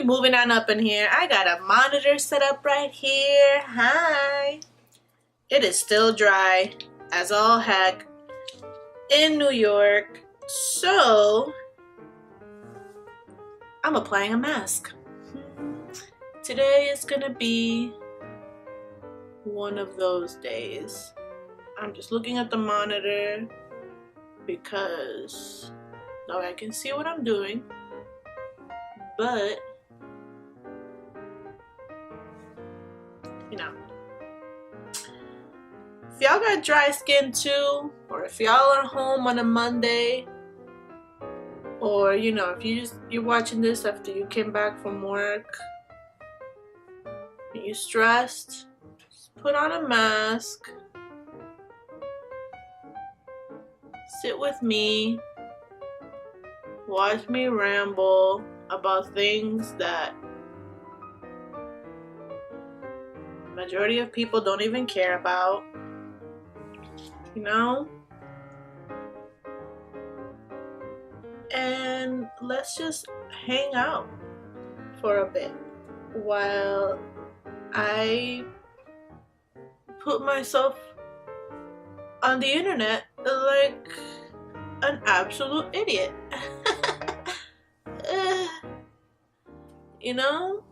Moving on up in here, I got a monitor set up right here. Hi. It is still dry as all heck in New York, so I'm applying a mask. Today is gonna be one of those days. I'm just looking at the monitor because now I can see what I'm doing, but you know, if y'all got dry skin too, or if y'all are home on a Monday, or you know, if you're watching this after you came back from work and you're stressed, just put on a mask, sit with me, watch me ramble about things that the majority of people don't even care about, you know? And let's just hang out for a bit while I put myself on the internet like an absolute idiot. You know?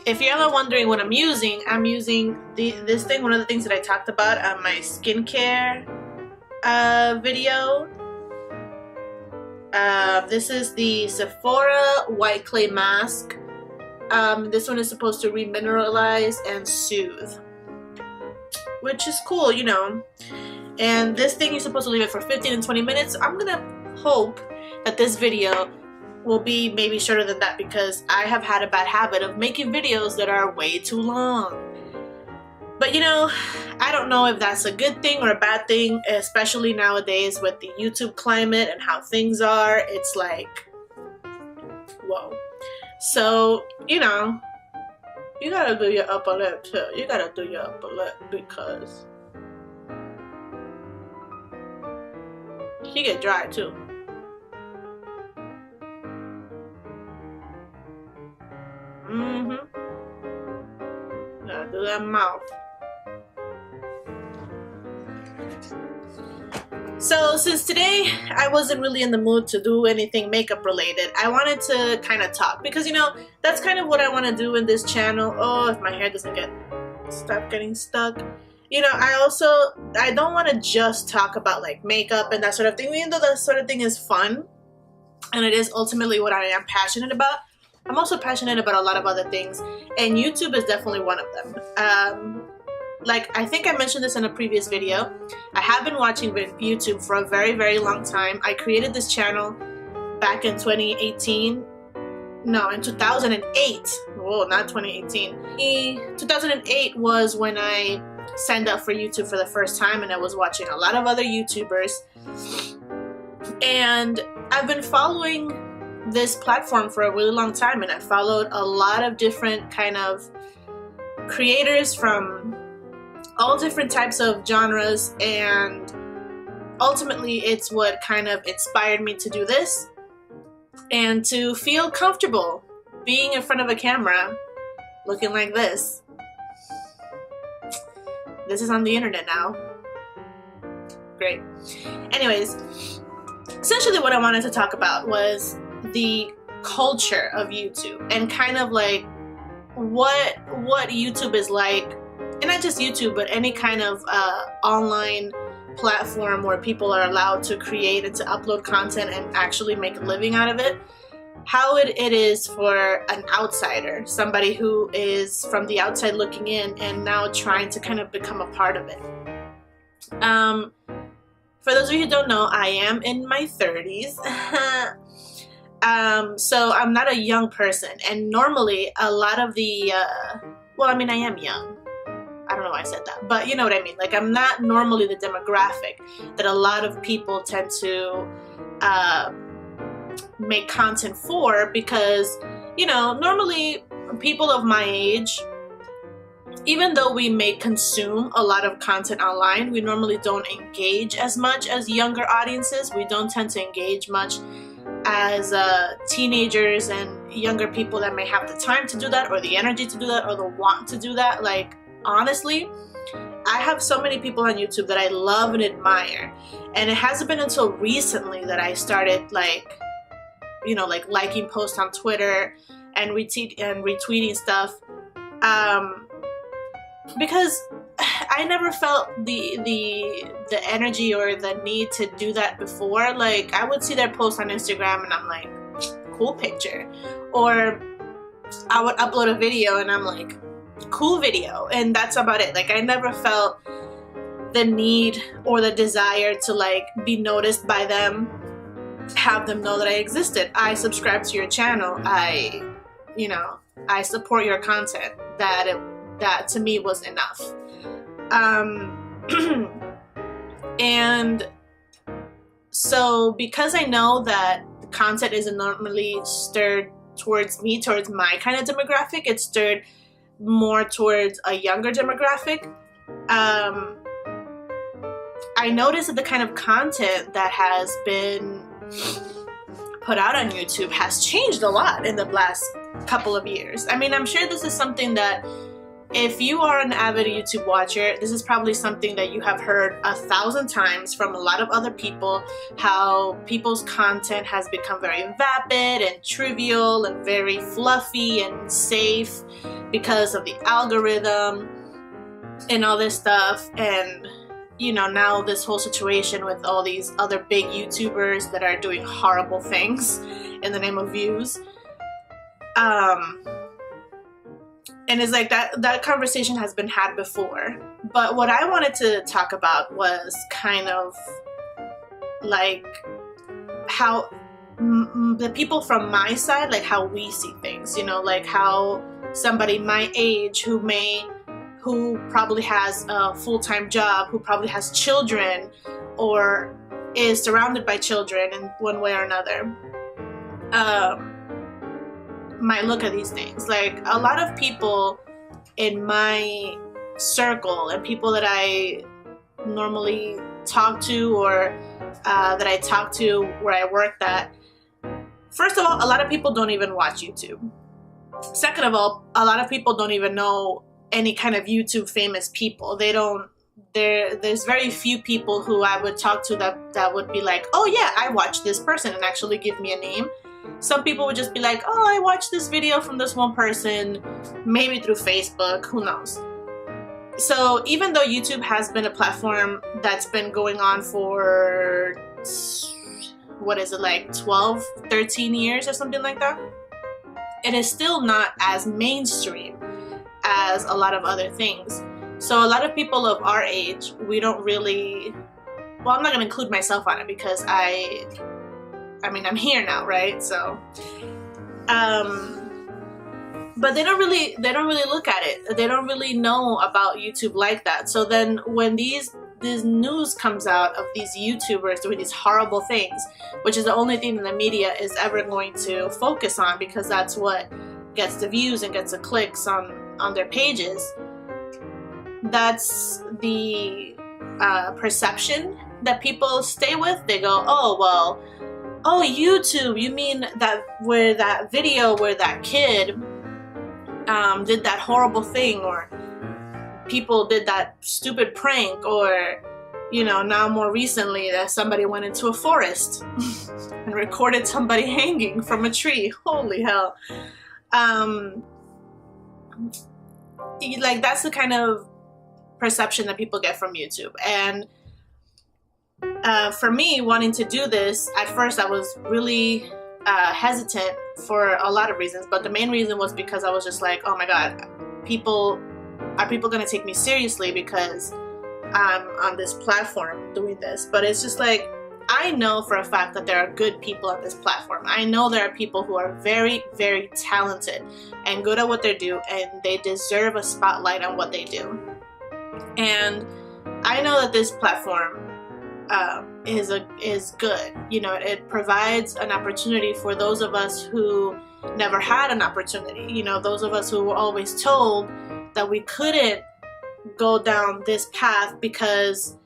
If y'all are wondering what I'm using this thing, one of the things that I talked about on my skincare video. This is the Sephora White Clay Mask. This one is supposed to remineralize and soothe, which is cool, you know. And this thing, you're supposed to leave it for 15 and 20 minutes. I'm gonna hope that this video will be maybe shorter than that, because I have had a bad habit of making videos that are way too long. But you know, I don't know if that's a good thing or a bad thing, especially nowadays with the YouTube climate and how things are. It's like, whoa. So, you know, you gotta do your upper lip too. You gotta do your upper lip, because she get dry too. Gotta do that mouth. So since today I wasn't really in the mood to do anything makeup related, I wanted to kind of talk, because you know, that's kind of what I want to do in this channel. Oh, if my hair doesn't stop getting stuck. You know, I don't want to just talk about like makeup and that sort of thing, even though that sort of thing is fun and it is ultimately what I am passionate about. I'm also passionate about a lot of other things, and YouTube is definitely one of them. Like, I think I mentioned this in a previous video. I have been watching YouTube for a very, very long time. I created this channel back in 2018. No, in 2008. Whoa, not 2018. 2008 was when I signed up for YouTube for the first time, and I was watching a lot of other YouTubers. And I've been following this platform for a really long time, and I followed a lot of different kind of creators from all different types of genres, and ultimately it's what kind of inspired me to do this and to feel comfortable being in front of a camera looking like this. This is on the internet now. Great. Anyways, essentially what I wanted to talk about was the culture of YouTube, and kind of like what YouTube is like, and not just YouTube, but any kind of online platform where people are allowed to create and to upload content and actually make a living out of it. How it is for an outsider, somebody who is from the outside looking in and now trying to kind of become a part of it. For those of you who don't know, I am in my 30s. So I'm not a young person, and normally a lot of the, well, I mean, I am young. I don't know why I said that, but you know what I mean. Like, I'm not normally the demographic that a lot of people tend to make content for, because, you know, normally people of my age even though we may consume a lot of content online, we normally don't engage as much as younger audiences. We don't tend to engage much as teenagers and younger people that may have the time to do that, or the energy to do that, or the want to do that. Like, honestly, I have so many people on YouTube that I love and admire, and it hasn't been until recently that I started, like, you know, like liking posts on Twitter and retweeting stuff, because I never felt the energy or the need to do that before. Like, I would see their post on Instagram and I'm like, cool picture, or I would upload a video and I'm like, cool video, and that's about it. Like, I never felt the need or the desire to like be noticed by them, have them know that I existed. I subscribe to your channel, I support your content. That to me was enough. And so because I know that content isn't normally stirred towards me, towards my kind of demographic, it's stirred more towards a younger demographic, I noticed that the kind of content that has been put out on YouTube has changed a lot in the last couple of years. I mean, I'm sure this is something that, if you are an avid YouTube watcher, this is probably something that you have heard 1,000 times from a lot of other people, how people's content has become very vapid and trivial and very fluffy and safe because of the algorithm and all this stuff. And, you know, now this whole situation with all these other big YouTubers that are doing horrible things in the name of views. And it's like that conversation has been had before. But what I wanted to talk about was kind of like how the people from my side, like how we see things, you know, like how somebody my age who probably has a full-time job, who probably has children or is surrounded by children in one way or another, might look at these things. Like, a lot of people in my circle and people that I normally talk to, or that I talk to where I worked at, first of all, a lot of people don't even watch YouTube. Second of all, a lot of people don't even know any kind of YouTube famous people. There's very few people who I would talk to that would be like, oh yeah, I watched this person, and actually give me a name. Some people would just be like, oh, I watched this video from this one person, maybe through Facebook, who knows. So even though YouTube has been a platform that's been going on for, what is it, like 12, 13 years or something like that, it is still not as mainstream as a lot of other things. So a lot of people of our age, we don't really, well, I'm not going to include myself on it because I mean, I'm here now, right? So, but they don't really look at it. They don't really know about YouTube like that. So then when this news comes out of these YouTubers doing these horrible things, which is the only thing that the media is ever going to focus on, because that's what gets the views and gets the clicks on their pages, that's the perception that people stay with. They go, oh, well, oh, YouTube, you mean that video where that kid did that horrible thing, or people did that stupid prank, or, you know, now more recently that somebody went into a forest and recorded somebody hanging from a tree. Holy hell. Like, that's the kind of perception that people get from YouTube. And for me, wanting to do this, at first I was really hesitant for a lot of reasons, but the main reason was because I was just like, oh my god, are people going to take me seriously because I'm on this platform doing this? But it's just like, I know for a fact that there are good people on this platform. I know there are people who are very, very talented and good at what they do, and they deserve a spotlight on what they do. And I know that this platform is good. You know, it provides an opportunity for those of us who never had an opportunity. You know, those of us who were always told that we couldn't go down this path because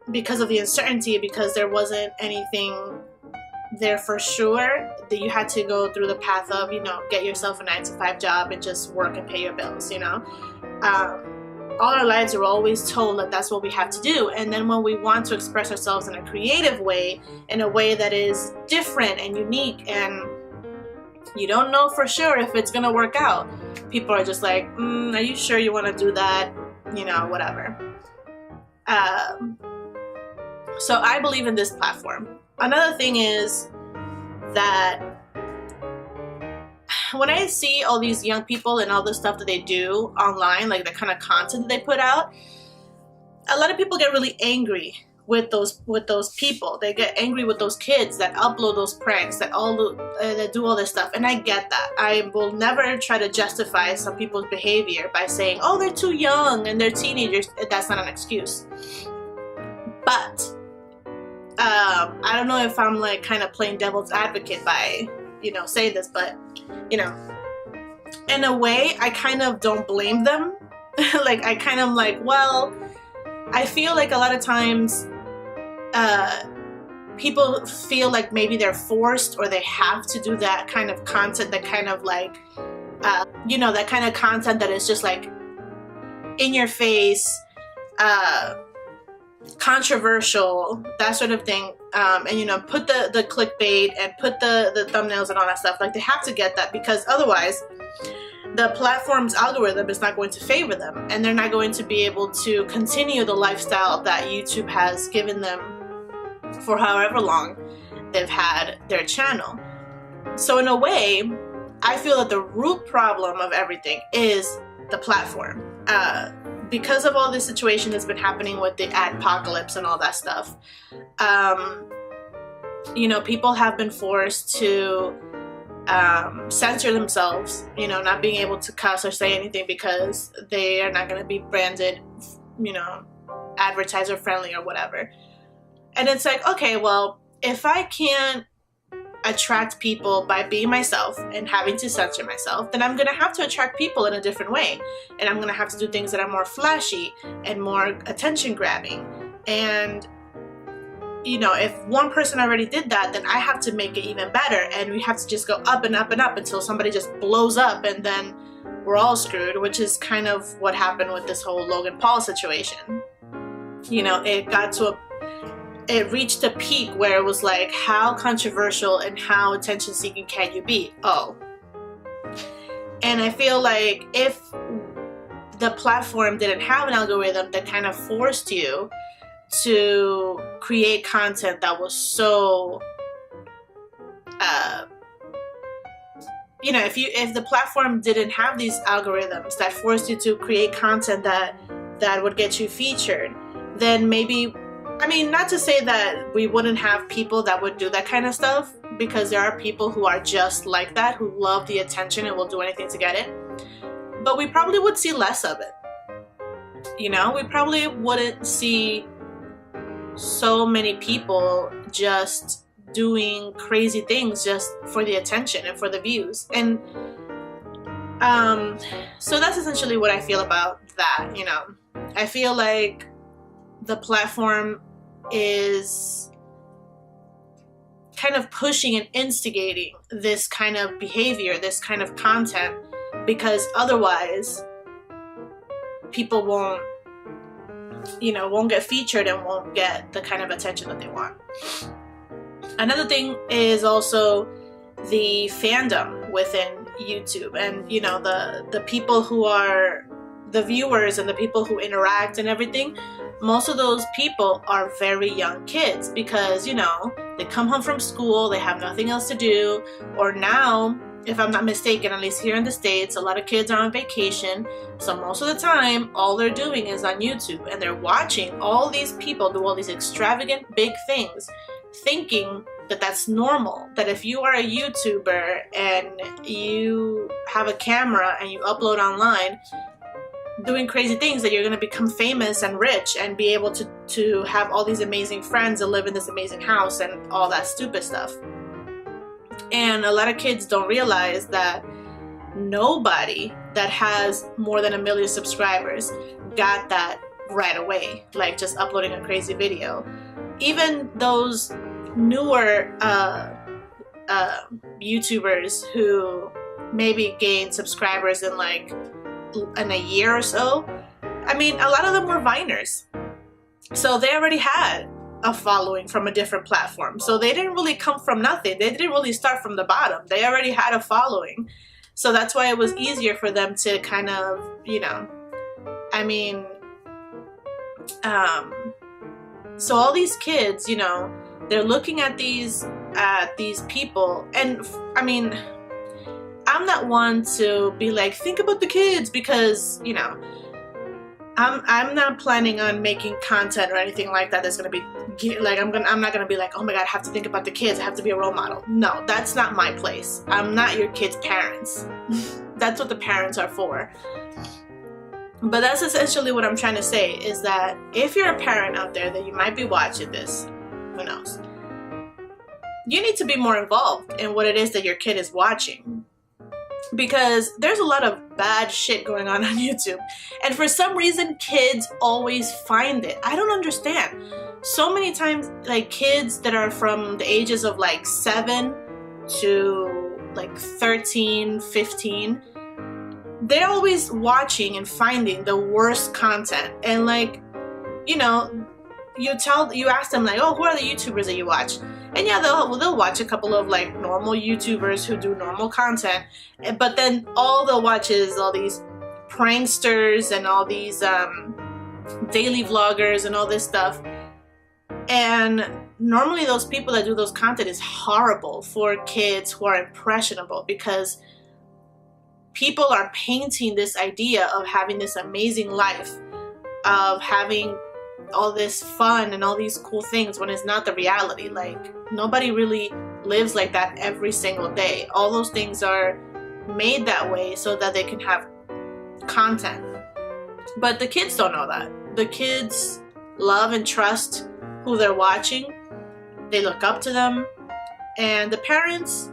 of the uncertainty, because there wasn't anything there for sure, that you had to go through the path of, you know, get yourself a 9-to-5 job and just work and pay your bills, you know. All our lives we're always told that that's what we have to do, and then when we want to express ourselves in a creative way, in a way that is different and unique, and you don't know for sure if it's gonna work out, people are just like, are you sure you want to do that, you know, whatever. So I believe in this platform. Another thing is that when I see all these young people and all the stuff that they do online, like the kind of content that they put out, a lot of people get really angry with those people. They get angry with those kids that upload those pranks, that do all this stuff, and I get that. I will never try to justify some people's behavior by saying, oh, they're too young and they're teenagers. That's not an excuse. But I don't know if I'm like kind of playing devil's advocate by, you know, saying this, but, you know, in a way, I kind of don't blame them. Like, I kind of like, well, I feel like a lot of times people feel like maybe they're forced or they have to do that kind of content, that kind of like, you know, that kind of content that is just like in your face, controversial, that sort of thing, and you know, put the clickbait and put the thumbnails and all that stuff. Like, they have to get that, because otherwise the platform's algorithm is not going to favor them, and they're not going to be able to continue the lifestyle that YouTube has given them for however long they've had their channel. So in a way, I feel that the root problem of everything is the platform. Because of all this situation that's been happening with the adpocalypse and all that stuff, you know, people have been forced to censor themselves, you know, not being able to cuss or say anything because they are not going to be branded, you know, advertiser friendly or whatever. And it's like, okay, well, if I can't attract people by being myself and having to censor myself, then I'm going to have to attract people in a different way. And I'm going to have to do things that are more flashy and more attention grabbing. And, you know, if one person already did that, then I have to make it even better. And we have to just go up and up and up until somebody just blows up, and then we're all screwed, which is kind of what happened with this whole Logan Paul situation. You know, it reached a peak where it was like, how controversial and how attention-seeking can you be? Oh. And I feel like if the platform didn't have an algorithm that kind of forced you to create content that was so, you know, if the platform didn't have these algorithms that forced you to create content that would get you featured, then maybe, I mean, not to say that we wouldn't have people that would do that kind of stuff, because there are people who are just like that, who love the attention and will do anything to get it. But we probably would see less of it. You know, we probably wouldn't see so many people just doing crazy things just for the attention and for the views. And so that's essentially what I feel about that, you know. I feel like the platform is kind of pushing and instigating this kind of behavior, this kind of content, because otherwise people won't get featured and won't get the kind of attention that they want. Another thing is also the fandom within YouTube, and you know, the people who are the viewers and the people who interact and everything. Most of those people are very young kids, because, you know, they come home from school, they have nothing else to do, or now, if I'm not mistaken, at least here in the States, a lot of kids are on vacation, so most of the time, all they're doing is on YouTube, and they're watching all these people do all these extravagant big things, thinking that that's normal, that if you are a YouTuber and you have a camera and you upload online, doing crazy things, that you're going to become famous and rich and be able to have all these amazing friends and live in this amazing house and all that stupid stuff. And a lot of kids don't realize that nobody that has more than 1 million subscribers got that right away, like just uploading a crazy video. Even those newer YouTubers who maybe gained subscribers in like in a year or so, I mean, a lot of them were Viners, so they already had a following from a different platform, so they didn't really come from nothing. They didn't really start from the bottom. They already had a following, so that's why it was easier for them to kind of, you know, I mean, so all these kids, you know, they're looking at these people, and I mean, I'm not one to be like, think about the kids, because, you know, I'm not planning on making content or anything like that that's gonna be like, I'm not gonna be like, oh my god, I have to think about the kids, I have to be a role model. No, that's not my place. I'm not your kids' parents. That's what the parents are for. But that's essentially what I'm trying to say, is that if you're a parent out there that you might be watching this, who knows, you need to be more involved in what it is that your kid is watching. Because there's a lot of bad shit going on YouTube, and for some reason kids always find it. I don't understand. So many times, like, kids that are from the ages of like 7 to like 13, 15, they're always watching and finding the worst content. And like, you know, you ask them like, oh, who are the YouTubers that you watch? And yeah, they'll watch a couple of like normal YouTubers who do normal content, but then all they'll watch is all these pranksters and all these daily vloggers and all this stuff. And normally those people that do those content is horrible for kids who are impressionable, because people are painting this idea of having this amazing life, of having all this fun and all these cool things, when it's not the reality. Like, nobody really lives like that every single day. All those things are made that way so that they can have content. But the kids don't know that. The kids love and trust who they're watching. They look up to them. And the parents,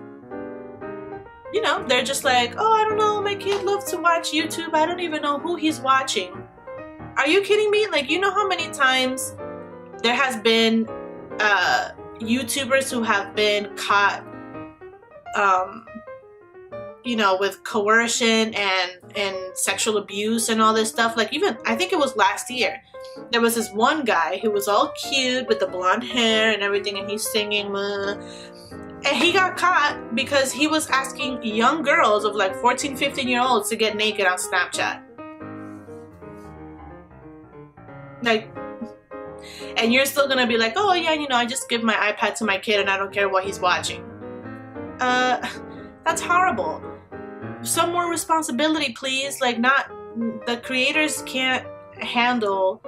you know, they're just like, oh, I don't know, my kid loves to watch YouTube. I don't even know who he's watching. Are you kidding me? Like, you know how many times there has been YouTubers who have been caught, you know, with coercion and sexual abuse and all this stuff? Like, even, I think it was last year, there was this one guy who was all cute with the blonde hair and everything, and he's singing, and he got caught because he was asking young girls of like 14, 15-year-olds to get naked on Snapchat. Like, and you're still gonna be like, oh yeah, you know, I just give my iPad to my kid and I don't care what he's watching. That's horrible. Some more responsibility, please. Like, not, the creators can't handle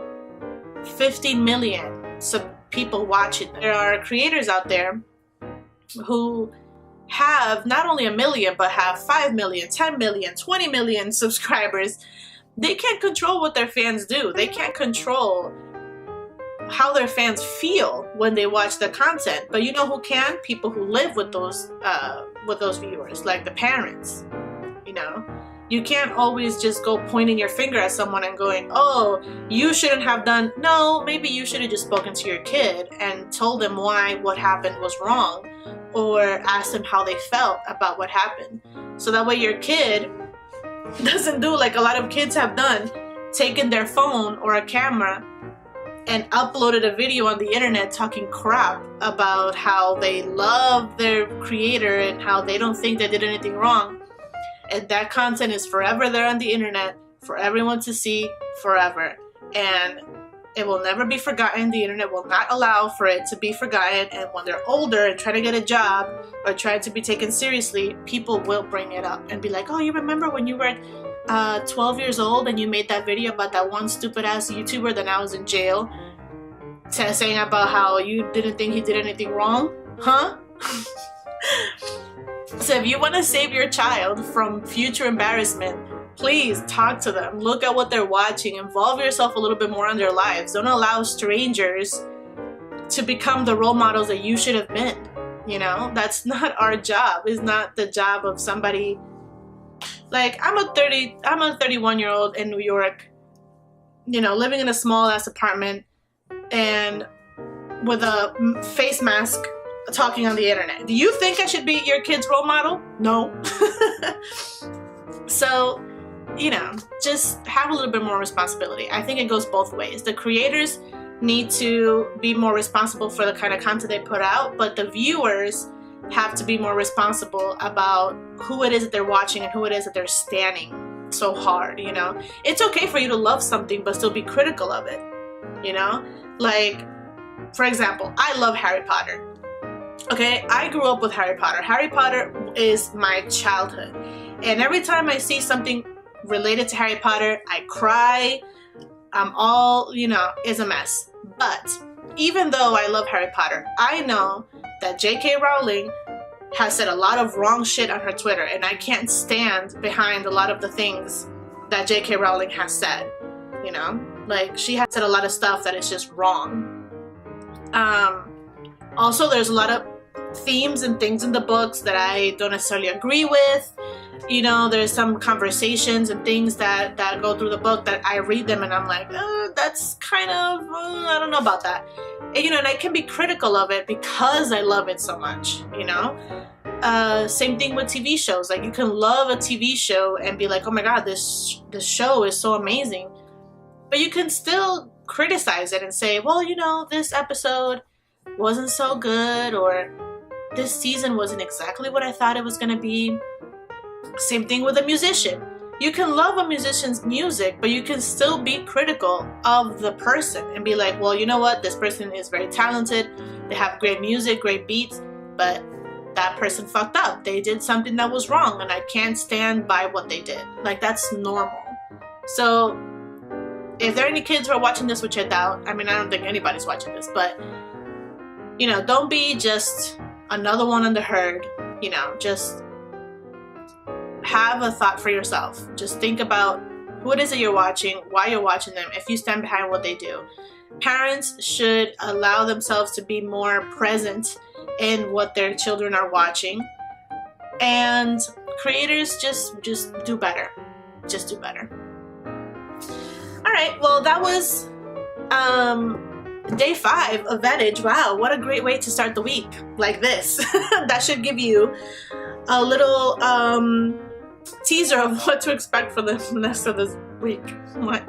15 million people watching. There are creators out there who have not only 1 million, but have 5 million, 10 million, 20 million subscribers. They can't control what their fans do. They can't control how their fans feel when they watch the content. But you know who can? People who live with those viewers, like the parents. You know, you can't always just go pointing your finger at someone and going, oh, you shouldn't have done. No, maybe you should have just spoken to your kid and told them why what happened was wrong, or asked them how they felt about what happened. So that way your kid doesn't do like a lot of kids have done, taken their phone or a camera and uploaded a video on the internet talking crap about how they love their creator and how they don't think they did anything wrong. And that content is forever there on the internet for everyone to see forever. And it will never be forgotten. The internet will not allow for it to be forgotten. And when they're older and try to get a job or try to be taken seriously, people will bring it up and be like, oh, you remember when you were 12 years old and you made that video about that one stupid ass YouTuber that now is in jail, saying about how you didn't think he did anything wrong? Huh? So if you want to save your child from future embarrassment, please talk to them. Look at what they're watching. Involve yourself a little bit more in their lives. Don't allow strangers to become the role models that you should have been. You know, that's not our job. It's not the job of somebody Like, I'm a 31-year-old in New York, you know, living in a small ass apartment and with a face mask talking on the internet. Do you think I should be your kid's role model? No. So, you know, just have a little bit more responsibility. I think it goes both ways. The creators need to be more responsible for the kind of content they put out, but the viewers have to be more responsible about who it is that they're watching and who it is that they're standing so hard, you know? It's okay for you to love something but still be critical of it, you know? Like, for example, I love Harry Potter. Okay, I grew up with Harry Potter. Harry Potter is my childhood. And every time I see something related to Harry Potter, I cry. I'm all, you know, it's a mess. But even though I love Harry Potter, I know that J.K. Rowling has said a lot of wrong shit on her Twitter, and I can't stand behind a lot of the things that J.K. Rowling has said, you know? Like, she has said a lot of stuff that is just wrong. Also, there's a lot of themes and things in the books that I don't necessarily agree with. You know, there's some conversations and things that go through the book that I read them and I'm like, that's kind of, I don't know about that. And, you know, and I can be critical of it because I love it so much, you know? Same thing with TV shows. Like, you can love a TV show and be like, oh my God, this show is so amazing. But you can still criticize it and say, well, you know, this episode wasn't so good, or this season wasn't exactly what I thought it was going to be. Same thing with a musician. You can love a musician's music, but you can still be critical of the person and be like, well, you know what? This person is very talented. They have great music, great beats, but that person fucked up. They did something that was wrong, and I can't stand by what they did. Like, that's normal. So if there are any kids who are watching this, which I doubt, I mean, I don't think anybody's watching this, but, you know, don't be just another one in the herd. You know, just have a thought for yourself. Just think about who it is that you're watching, why you're watching them, if you stand behind what they do. Parents should allow themselves to be more present in what their children are watching. And creators, just do better. Just do better. All right, well, that was day 5 of VEDIJ. Wow, what a great way to start the week, like this. That should give you a little teaser of what to expect for the rest of this week. What?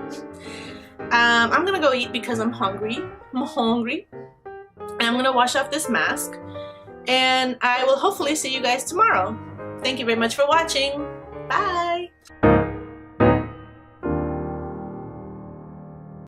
I'm gonna go eat because I'm hungry. I'm hungry. And I'm gonna wash off this mask. And I will hopefully see you guys tomorrow. Thank you very much for watching. Bye!